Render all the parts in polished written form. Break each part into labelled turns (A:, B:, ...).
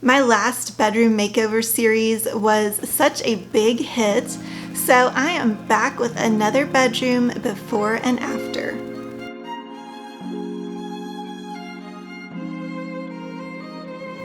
A: My last bedroom makeover series was such a big hit, so I am back with another bedroom before and after.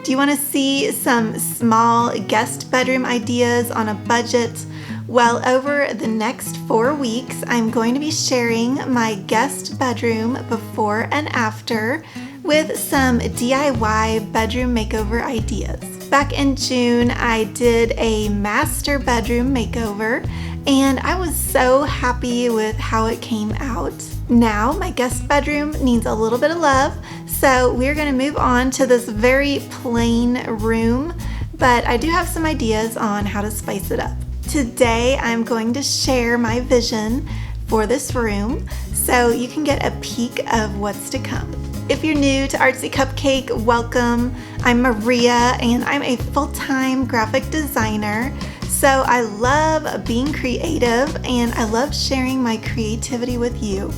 A: Do you want to see some small guest bedroom ideas on a budget? Well, over the next 4 weeks, I'm going to be sharing my guest bedroom before and after with some DIY bedroom makeover ideas. Back in June, I did a master bedroom makeover, and I was so happy with how it came out. Now, my guest bedroom needs a little bit of love, so we're going to move on to this very plain room, but I do have some ideas on how to spice it up. Today, I'm going to share my vision for this room so you can get a peek of what's to come. If you're new to Artsy Cupcake, welcome. I'm Maria and I'm a full-time graphic designer. So I love being creative and I love sharing my creativity with you.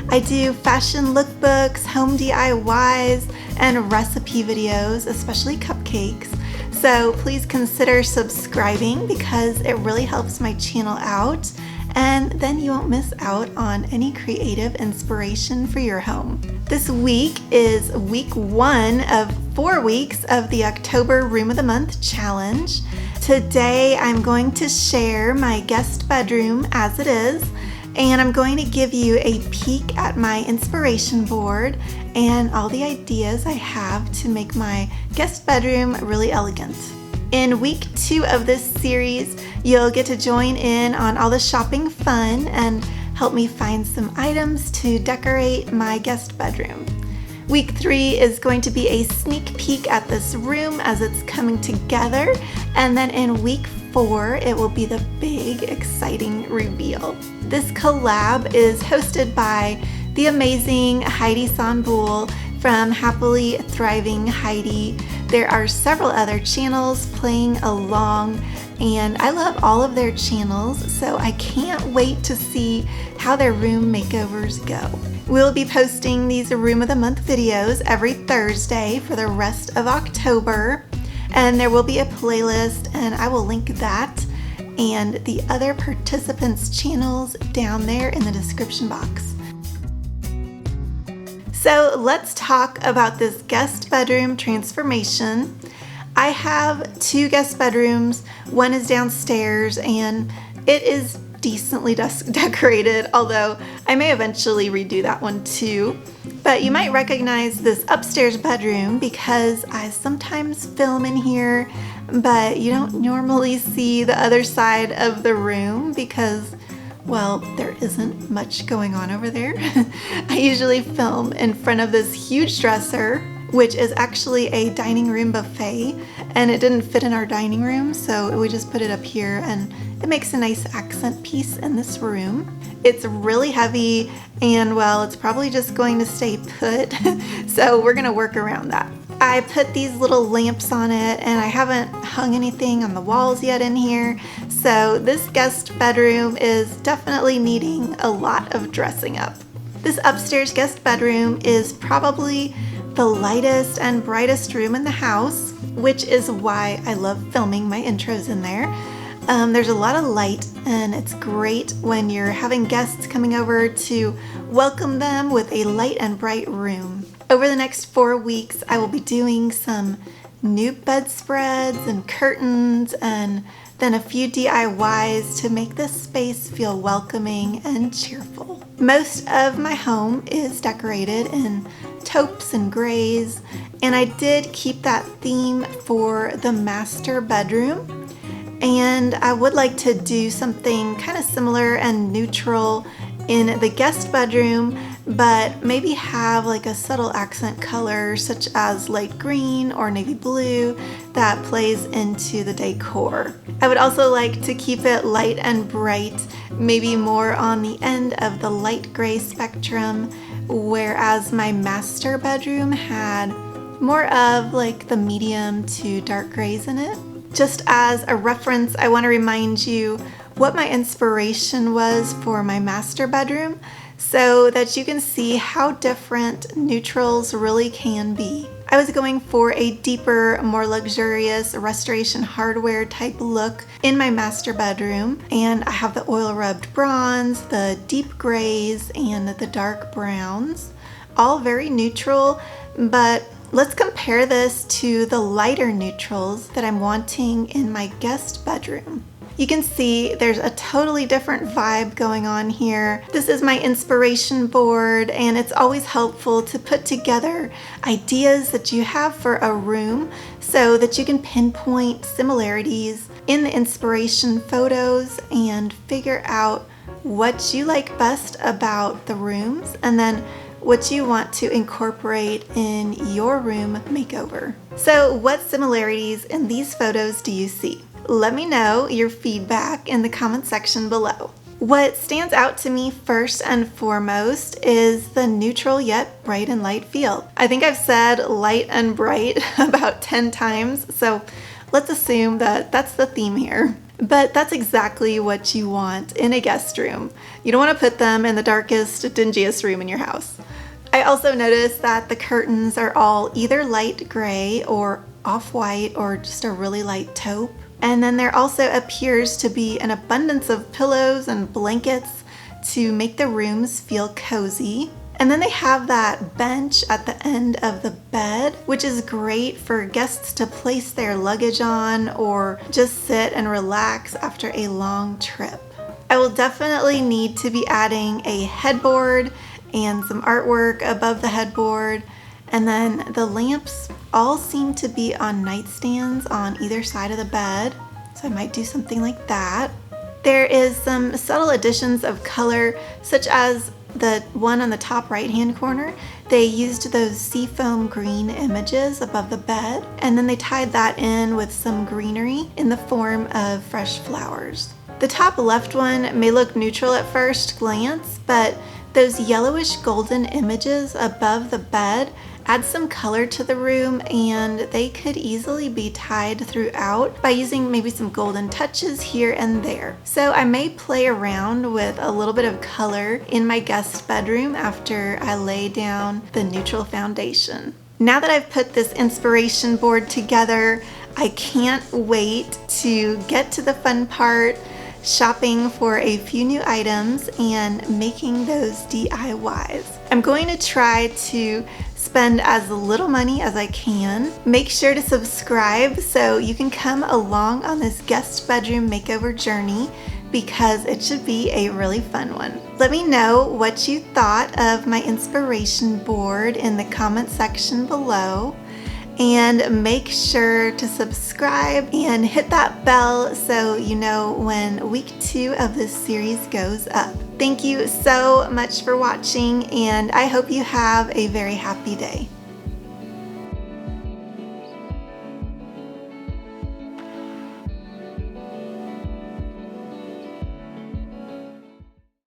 A: I do fashion lookbooks, home DIYs, and recipe videos, especially cupcakes. So please consider subscribing because it really helps my channel out, and then you won't miss out on any creative inspiration for your home. This week is week 1 of 4 weeks of the October Room of the Month challenge. Today I'm going to share my guest bedroom as it is, and I'm going to give you a peek at my inspiration board and all the ideas I have to make my guest bedroom really elegant. In week 2 of this series, you'll get to join in on all the shopping fun and help me find some items to decorate my guest bedroom. Week 3 is going to be a sneak peek at this room as it's coming together, and then in week 4, it will be the big, exciting reveal. This collab is hosted by the amazing Heidi Sonboul from Happily Thriving Heidi. There are several other channels playing along, and I love all of their channels, so I can't wait to see how their room makeovers go. We'll be posting these Room of the Month videos every Thursday for the rest of October, and there will be a playlist, and I will link that and the other participants' channels down there in the description box. So let's talk about this guest bedroom transformation. I have 2 guest bedrooms. One is downstairs and it is decently decorated, although I may eventually redo that one too. But you might recognize this upstairs bedroom because I sometimes film in here, but you don't normally see the other side of the room because, well, there isn't much going on over there. I usually film in front of this huge dresser, which is actually a dining room buffet, and it didn't fit in our dining room, so we just put it up here, and it makes a nice accent piece in this room. It's really heavy, and well, it's probably just going to stay put, so we're gonna work around that. I put these little lamps on it, and I haven't hung anything on the walls yet in here, so this guest bedroom is definitely needing a lot of dressing up. This upstairs guest bedroom is probably the lightest and brightest room in the house, which is why I love filming my intros in there. There's a lot of light, and it's great when you're having guests coming over to welcome them with a light and bright room. Over the next 4 weeks, I will be doing some new bedspreads and curtains, and then a few DIYs to make this space feel welcoming and cheerful. Most of my home is decorated in taupes and grays, and I did keep that theme for the master bedroom. And I would like to do something kind of similar and neutral in the guest bedroom, but maybe have like a subtle accent color such as light green or navy blue that plays into the decor. I would also like to keep it light and bright, maybe more on the end of the light gray spectrum, whereas my master bedroom had more of like the medium to dark grays in it. Just as a reference, I want to remind you what my inspiration was for my master bedroom so that you can see how different neutrals really can be. I was going for a deeper, more luxurious restoration hardware type look in my master bedroom, and I have the oil rubbed bronze, the deep grays, and the dark browns, all very neutral, but let's compare this to the lighter neutrals that I'm wanting in my guest bedroom. You can see there's a totally different vibe going on here. This is my inspiration board, and it's always helpful to put together ideas that you have for a room so that you can pinpoint similarities in the inspiration photos and figure out what you like best about the rooms and then what you want to incorporate in your room makeover. So what similarities in these photos do you see? Let me know your feedback in the comment section below. What stands out to me first and foremost is the neutral yet bright and light feel. I think I've said light and bright about 10 times, so let's assume that that's the theme here. But that's exactly what you want in a guest room. You don't want to put them in the darkest, dingiest room in your house. I also noticed that the curtains are all either light gray or off-white or just a really light taupe. And then there also appears to be an abundance of pillows and blankets to make the rooms feel cozy. And then they have that bench at the end of the bed, which is great for guests to place their luggage on or just sit and relax after a long trip. I will definitely need to be adding a headboard and some artwork above the headboard. And then the lamps all seem to be on nightstands on either side of the bed, so I might do something like that. There is some subtle additions of color, such as the one on the top right hand corner. They used those seafoam green images above the bed, and then they tied that in with some greenery in the form of fresh flowers. The top left one may look neutral at first glance, but those yellowish golden images above the bed add some color to the room, and they could easily be tied throughout by using maybe some golden touches here and there. So I may play around with a little bit of color in my guest bedroom after I lay down the neutral foundation. Now that I've put this inspiration board together, I can't wait to get to the fun part, shopping for a few new items and making those DIYs. I'm going to try to spend as little money as I can. Make sure to subscribe so you can come along on this guest bedroom makeover journey, because it should be a really fun one. Let me know what you thought of my inspiration board in the comment section below, and make sure to subscribe and hit that bell so you know when week 2 of this series goes up. Thank you so much for watching, and I hope you have a very happy day.